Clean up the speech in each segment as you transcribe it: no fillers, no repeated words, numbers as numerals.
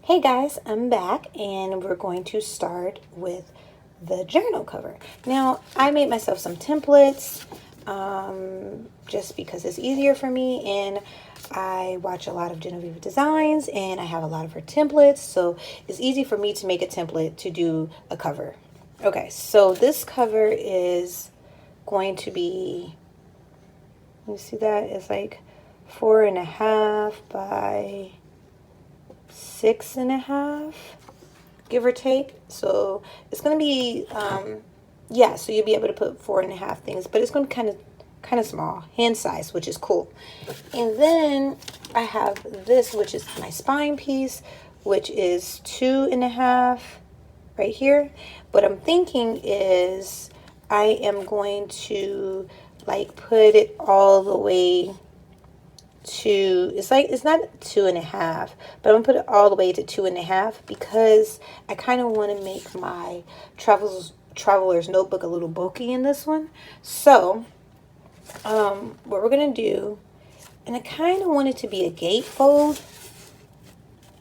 Hey guys, I'm back and we're going to start with the journal cover. Now, I made myself some templates just because it's easier for me, and I watch a lot of Genevieve Designs and I have a lot of her templates, so it's easy for me to make a template to do a cover. Okay, so this cover is going to be, you see that? It's like 4.5 by 6.5, give or take. So it's going to be yeah, so you'll be able to put 4.5 things, but it's going to kind of small, hand size, which is cool. And then I have this, which is my spine piece, which is 2.5 right here. What I'm thinking is I am going to like put it all the way to, it's not 2.5, but I'm gonna put it all the way to 2.5 because I kind of want to make my traveler's notebook a little bulky in this one. So what we're gonna do, and I kind of want it to be a gatefold.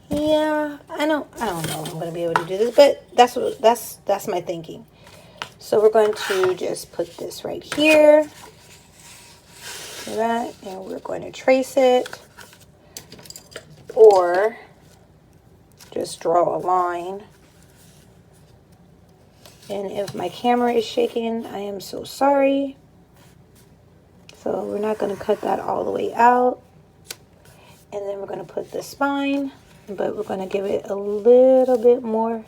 Yeah, I don't know if I'm gonna be able to do this, but that's my thinking. So we're going to just put this right here, that, and we're going to trace it, or just draw a line. And if my camera is shaking, I am so sorry. So we're not going to cut that all the way out. And then we're going to put the spine, but we're going to give it a little bit more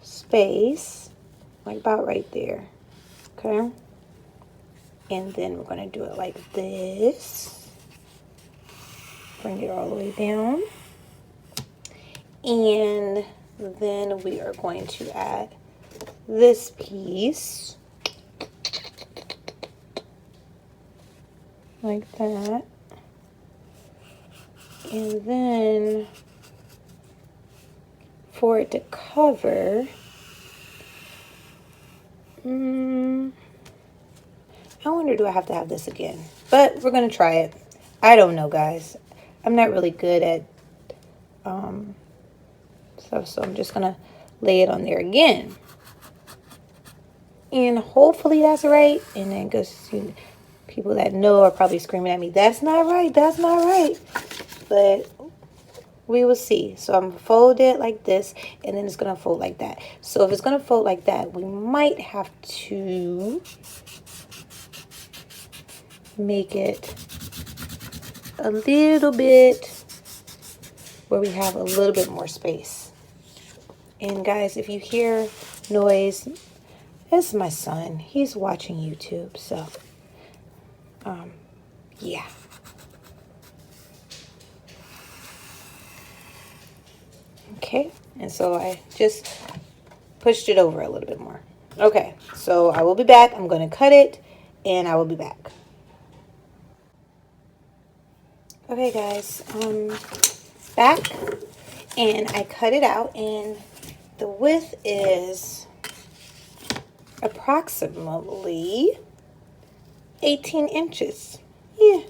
space, like about right there. Okay. And then we're going to do it like this. Bring it all the way down. And then we are going to add this piece like that. And then for it to cover, I wonder, do I have to have this again? But we're going to try it. I don't know, guys. I'm not really good at stuff, so I'm just going to lay it on there again. And hopefully that's right. And then because people that know are probably screaming at me, that's not right, that's not right. But we will see. So I'm going to fold it like this, and then it's going to fold like that. So if it's going to fold like that, we might have to make it a little bit where we have a little bit more space. And guys, if you hear noise, this is my son. He's watching YouTube, so yeah. Okay, and so I just pushed it over a little bit more. Okay, so I will be back. I'm going to cut it, and I will be back. Okay, guys, back, and I cut it out, and the width is approximately 18 inches. Yeah.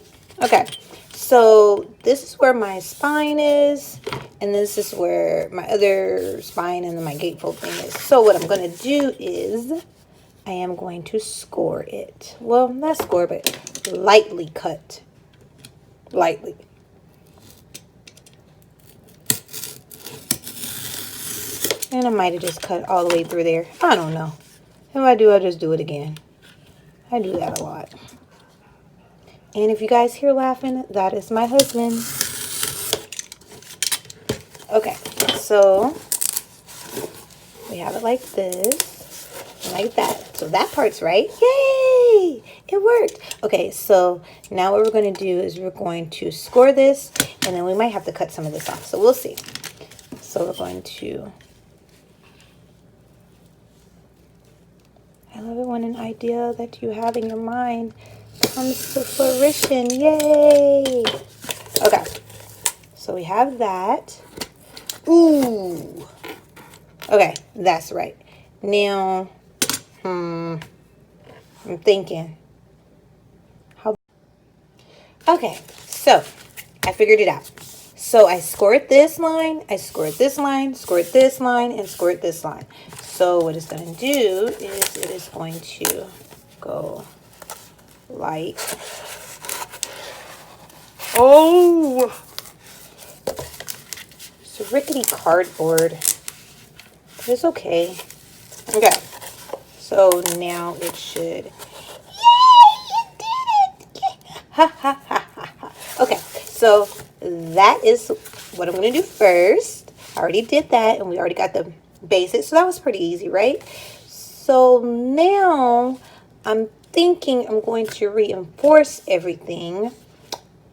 Okay. So this is where my spine is, and this is where my other spine and then my gatefold thing is. So what I'm going to do is I am going to score it. Well, not score, but lightly cut. Lightly. And I might have just cut all the way through there. I don't know. If I do, I'll just do it again. I do that a lot. And if you guys hear laughing, that is my husband. Okay, so we have it like this, like that. So that part's right. Yay! It worked. Okay, so now what we're going to do is we're going to score this, and then we might have to cut some of this off. So we'll see. So we're going to... I love it when an idea that you have in your mind comes to fruition. Yay! Okay, so we have that. Ooh. Okay, that's right. Now, I'm thinking. Okay, so I figured it out. So I scored this line, I scored this line, scored this line, and scored this line. So what it's going to do is it is going to go like, oh, it's a rickety cardboard. It's okay. Okay, so now it should, yay, it did it! Ha ha ha ha ha. Okay, so that is what I'm going to do first. I already did that, and we already got the basics, so that was pretty easy, right? So now I'm thinking I'm going to reinforce everything,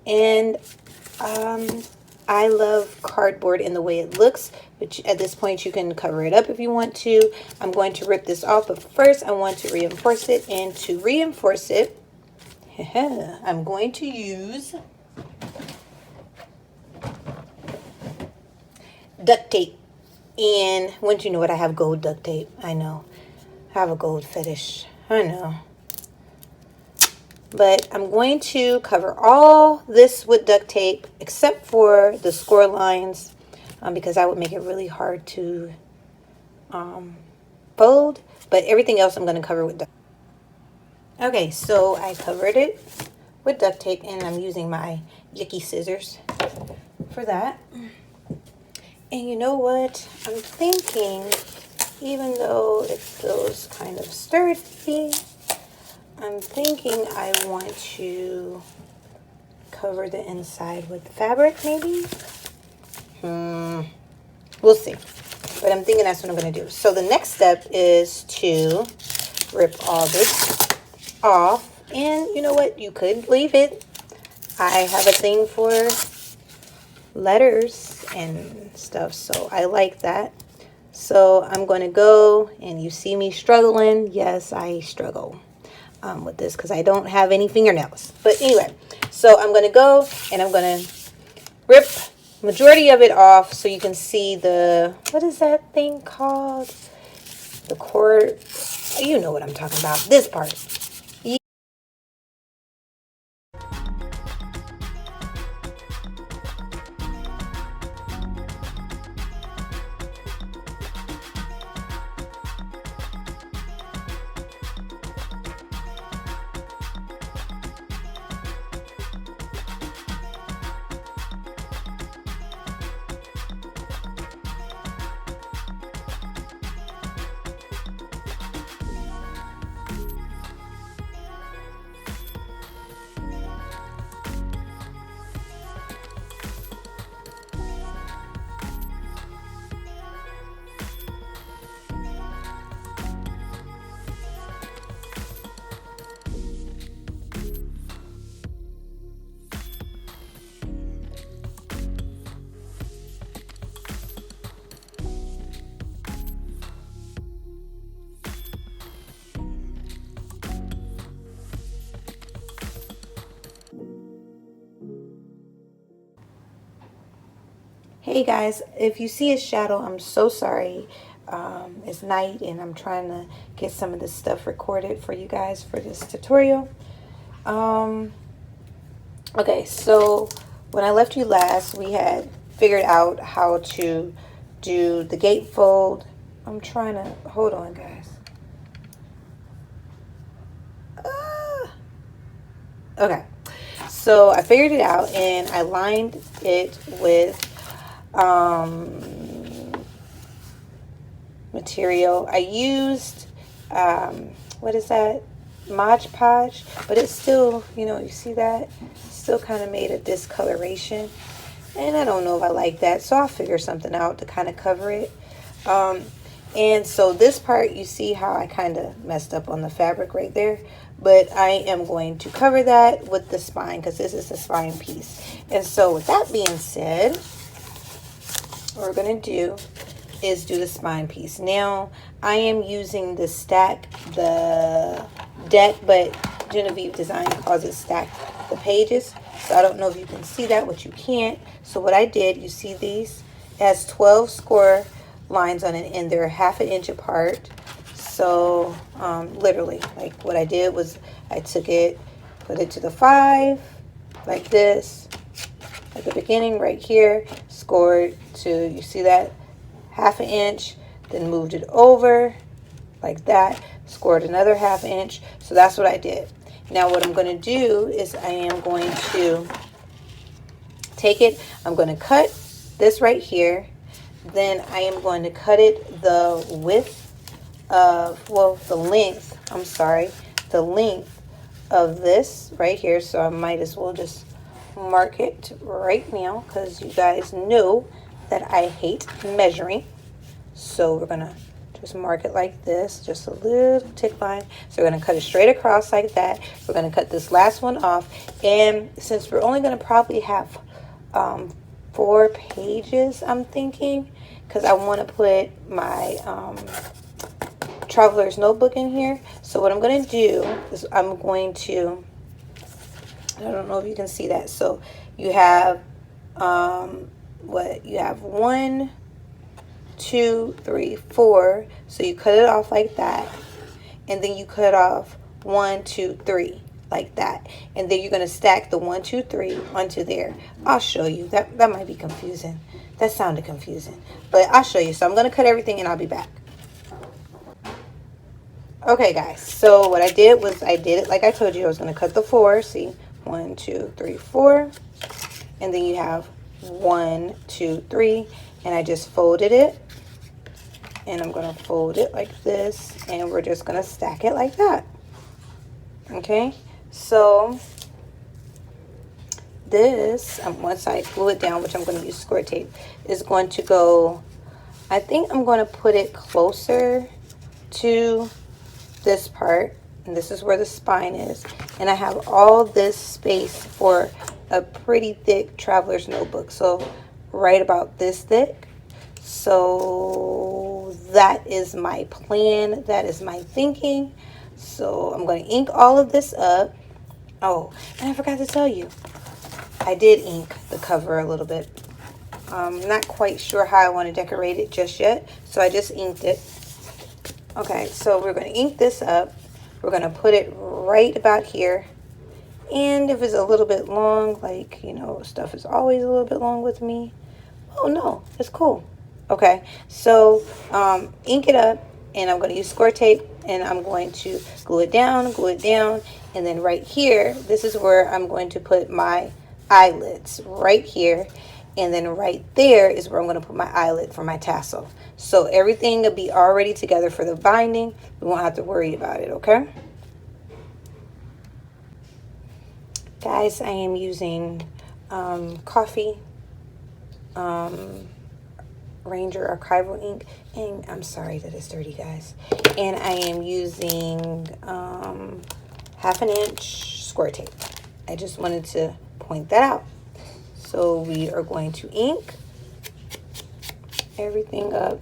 and I love cardboard in the way it looks, but at this point you can cover it up if you want to. I'm going to rip this off, but first I want to reinforce it, and to reinforce it, I'm going to use duct tape. And once you know what, I have gold duct tape. I know. I have a gold fetish. I know. But I'm going to cover all this with duct tape except for the score lines, because that would make it really hard to fold. But everything else I'm going to cover with duct tape. Okay, so I covered it with duct tape, and I'm using my yucky scissors for that. And you know what? I'm thinking, even though it feels kind of sturdy, I'm thinking I want to cover the inside with fabric, maybe? We'll see. But I'm thinking that's what I'm going to do. So the next step is to rip all this off. And you know what? You could leave it. I have a thing for letters and stuff, so I like that. So I'm going to go, and you see me struggling. Yes, I struggle with this because I don't have any fingernails. But anyway, so I'm going to go, and I'm going to rip majority of it off so you can see the, what is that thing called? The cord. You know what I'm talking about. This part. Hey guys, if you see a shadow, I'm so sorry. It's night, and I'm trying to get some of this stuff recorded for you guys for this tutorial. Okay, so when I left you last, we had figured out how to do the gatefold. I'm trying to, hold on guys. Okay, so I figured it out, and I lined it with material. I used what is that, Mod Podge, but it's still, you know, you see that, still kind of made a discoloration, and I don't know if I like that, so I'll figure something out to kind of cover it. And so this part, you see how I kind of messed up on the fabric right there, but I am going to cover that with the spine because this is the spine piece. And so with that being said, what we're going to do is do the spine piece. Now I am using the stack, the deck, but Genevieve Design calls it stack the pages. So I don't know if you can see that, but you can't. So what I did, you see these, it has 12 score lines on it, and they're ½ an inch apart. So literally, like what I did was I took it, put it to the 5 like this, at the beginning right here, scored to, you see that, 1/2 inch, then moved it over like that, scored another 1/2 inch. So that's what I did. Now what I'm going to do is I am going to take it, I'm going to cut this right here, then I am going to cut it the width of, well, the length, I'm sorry, the length of this right here. So I might as well just mark it right now because you guys know that I hate measuring. So we're gonna just mark it like this, just a little tick line. So we're gonna cut it straight across like that. We're gonna cut this last one off, and since we're only gonna probably have 4 pages, I'm thinking, because I want to put my traveler's notebook in here. So what I'm going to do is I'm going to, I don't know if you can see that. So you have what you have 1, 2, 3, 4. So you cut it off like that, and then you cut off 1, 2, 3 like that, and then you're going to stack the 1, 2, 3 onto there. I'll show you. That might be confusing. That sounded confusing, but I'll show you. So I'm going to cut everything and I'll be back. Okay guys, so what I did was I did it like I told you. I was going to cut the 4. See, 1, 2, 3, 4, and then you have 1, 2, 3, and I just folded it, and I'm going to fold it like this, and we're just going to stack it like that. Okay, so this, once I glue it down, which I'm going to use score tape, is going to go, I think I'm going to put it closer to this part, and this is where the spine is, and I have all this space for a pretty thick traveler's notebook, so right about this thick. So that is my plan, that is my thinking. So I'm going to ink all of this up. Oh, and I forgot to tell you, I did ink the cover a little bit. I'm not quite sure how I want to decorate it just yet, so I just inked it. Okay, so we're going to ink this up. We're going to put it right about here. And if it's a little bit long, like, you know, stuff is always a little bit long with me. Oh, no, it's cool. Okay, so ink it up, and I'm going to use score tape, and I'm going to glue it down, and then right here, this is where I'm going to put my eyelids, right here. And then right there is where I'm going to put my eyelid for my tassel. So everything will be already together for the binding. We won't have to worry about it, okay? Guys, I am using coffee Ranger archival ink, and I'm sorry that it's dirty, guys. And I am using 1/2 inch square tape. I just wanted to point that out. So we are going to ink everything up.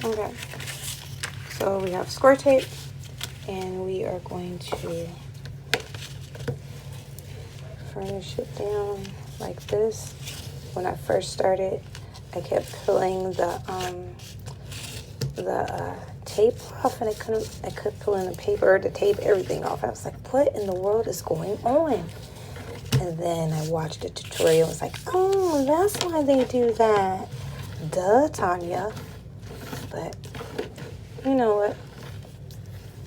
Okay, so we have score tape, and we are going to furnish it down like this. When I first started, I kept pulling the tape off, and I kept pulling the paper, the tape, everything off. I was like, what in the world is going on? And then I watched a tutorial and was like, oh, that's why they do that. Duh, Tonya. But you know what?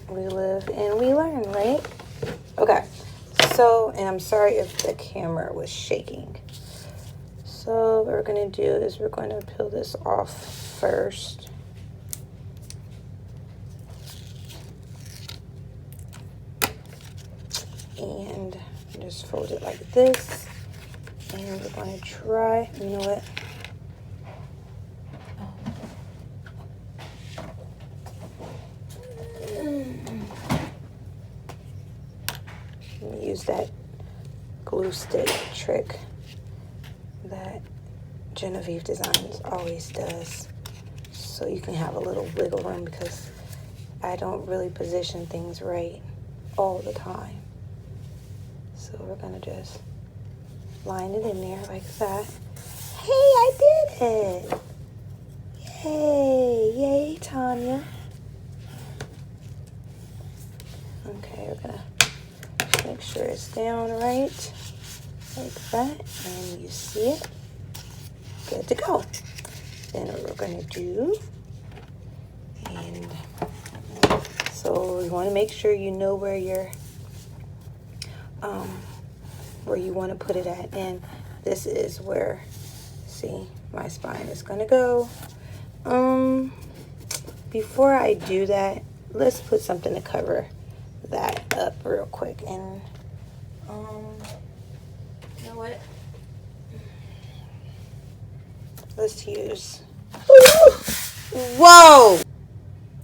We live and we learn, right? Okay. So, and I'm sorry if the camera was shaking. So what we're going to do is we're going to peel this off first. And just fold it like this. And we're going to try, you know what? Use that glue stick trick that Genevieve Designs always does, so you can have a little wiggle room, because I don't really position things right all the time. So we're gonna just line it in there like that. Hey, I did it! Yay, yay, Tonya. Okay, we're gonna make sure it's down right, like that, and you see it. Good to go. Then what we're going to do, and so you want to make sure you know where your where you want to put it at, and this is where, see, my spine is going to go. Before I do that, let's put something to cover that up real quick. And you know what? Let's use, whoa!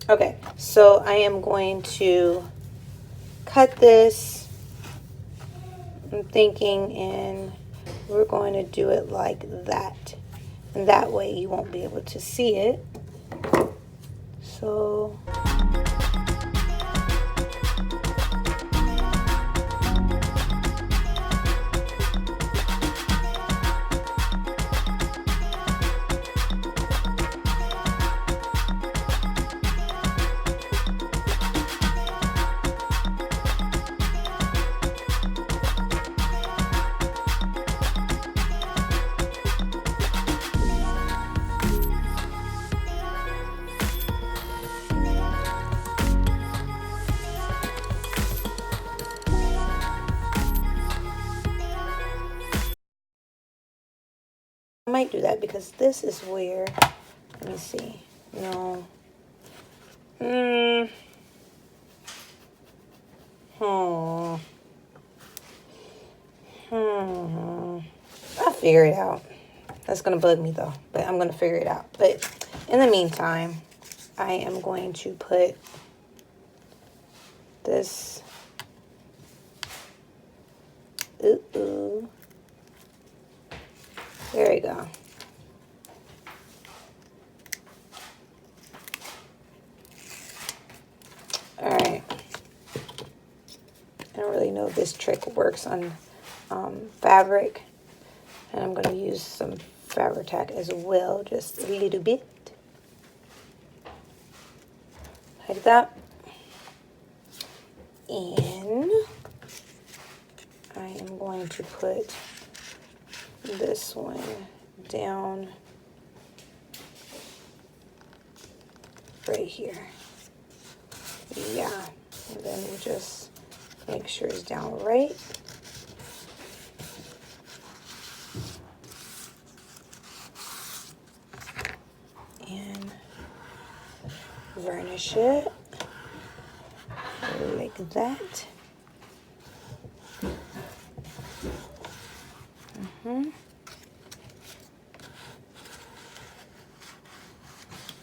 Okay, so I am going to cut this, I'm thinking, and we're going to do it like that. And that way you won't be able to see it. So I might do that because this is where, let me see, no, I'll figure it out. That's gonna bug me though, but I'm gonna figure it out. But in the meantime, I am going to put this, ooh, there we go. All right. I don't really know if this trick works on fabric, and I'm going to use some fabric tack as well, just a little bit, like that. And I am going to put this one down right here. Yeah, and then we'll just make sure it's down right. And varnish it like that.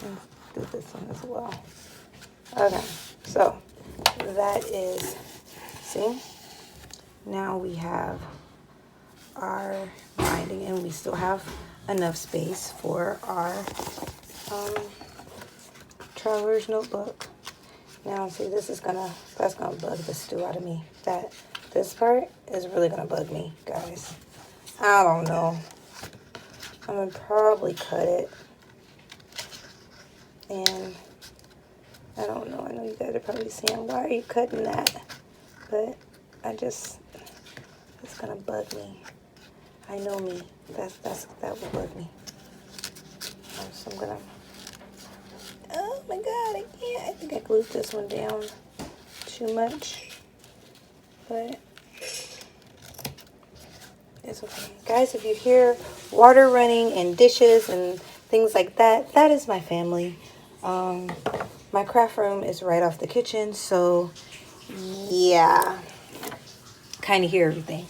Let's do this one as well. Okay, so that is, see, now we have our binding, and we still have enough space for our traveler's notebook. Now, see, that's gonna bug the stew out of me. This part is really gonna bug me, guys. I don't know. I'm gonna probably cut it. And I don't know. I know you guys are probably saying, why are you cutting that? But it's gonna bug me. I know me. That will bug me. So I'm gonna. Oh my God! I can't. I think I glued this one down too much, but it's okay, guys. If you hear water running and dishes and things like that, that is my family. My craft room is right off the kitchen, so yeah, kind of hear everything.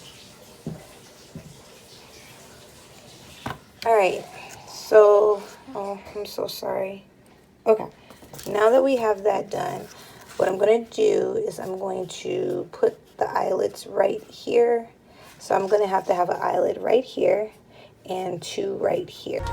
All right, so, oh, I'm so sorry. Okay, now that we have that done, what I'm going to do is I'm going to put the eyelets right here. So I'm going to have an eyelet right here and 2 right here.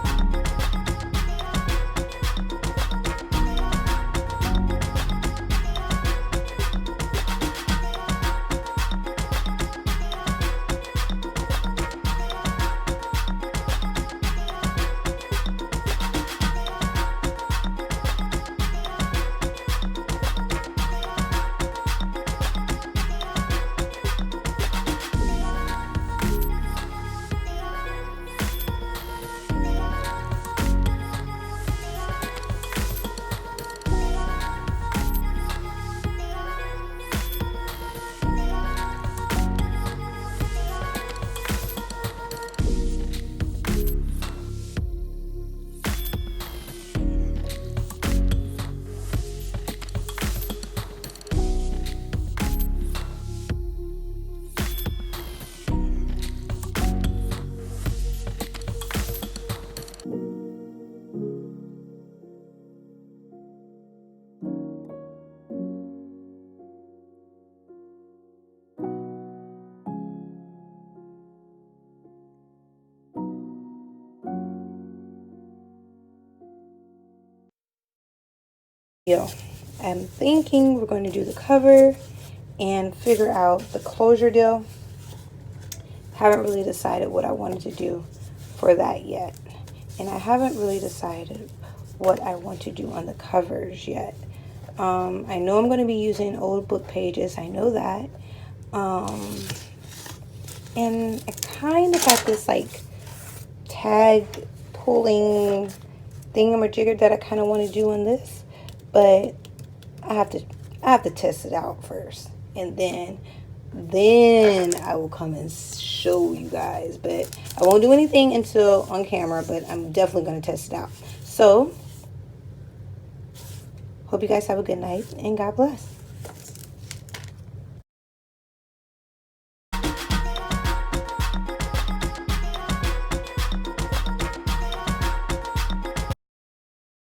I'm thinking we're going to do the cover and figure out the closure deal. Haven't really decided what I wanted to do for that yet. And I haven't really decided what I want to do on the covers yet. I know I'm going to be using old book pages. I know that. And I kind of got this like tag pulling thingamajigger that I kind of want to do on this. But I have to test it out first. And then I will come and show you guys. But I won't do anything until on camera, but I'm definitely going to test it out. So, hope you guys have a good night and God bless.